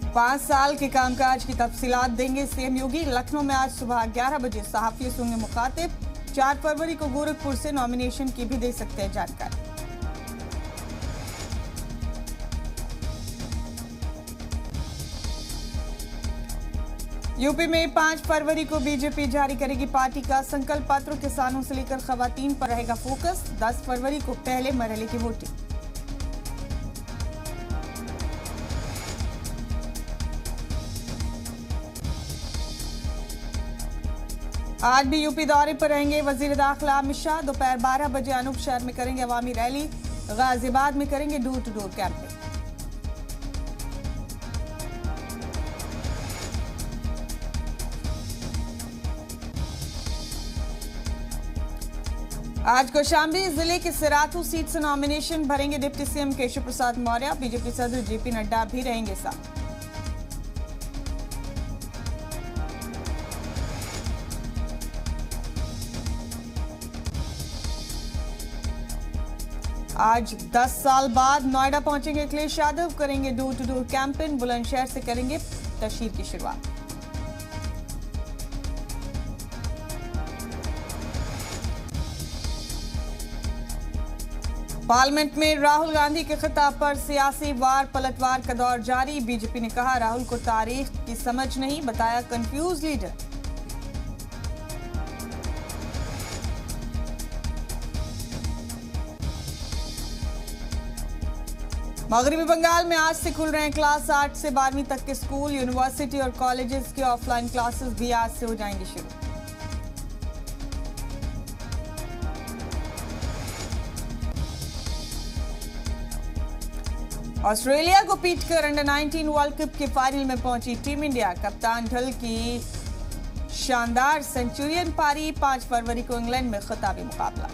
5 साल के कामकाज की तफसीलात देंगे सीएम योगी। लखनऊ में आज सुबह 11 बजे सहाफियों से होंगे मुखातिब। 4 फरवरी को गोरखपुर से नॉमिनेशन की भी दे सकते हैं जानकारी। यूपी में 5 फरवरी को बीजेपी जारी करेगी पार्टी का संकल्प पत्र। किसानों से लेकर खवातीन पर रहेगा फोकस। 10 फरवरी को पहले मरहले की वोटिंग। आज भी यूपी दौरे पर रहेंगे वजीर दाखिला अमित शाह। दोपहर 12 बजे अनूप शहर में करेंगे अवामी रैली। गाजियाबाद में करेंगे डोर टू डोर कैंपेन। आज कौशाम्बी जिले के सिराथू सीट से नॉमिनेशन भरेंगे deputy CM Keshav Prasad Maurya. BJP सदर जेपी नड्डा भी रहेंगे साथ। आज 10 साल बाद नोएडा पहुंचेंगे अखिलेश यादव। करेंगे door to door campaign. Bulandshahr से करेंगे तशहीर की शुरुआत। पार्लियामेंट में राहुल गांधी के खिताब पर सियासी वार पलटवार का दौर जारी। बीजेपी ने कहा राहुल को तारीख की समझ नहीं, बताया कंफ्यूज लीडर। मगरबी बंगाल में आज से खुल रहे हैं क्लास 8 से 12वीं तक के स्कूल। यूनिवर्सिटी और कॉलेजेस के ऑफलाइन क्लासेस भी आज से हो जाएंगे शुरू। ऑस्ट्रेलिया को पीटकर अंडर 19 वर्ल्ड कप के फाइनल में पहुंची टीम इंडिया। कप्तान ढल की शानदार सेंचुरियन पारी। 5 फरवरी को इंग्लैंड में खिताबी मुकाबला।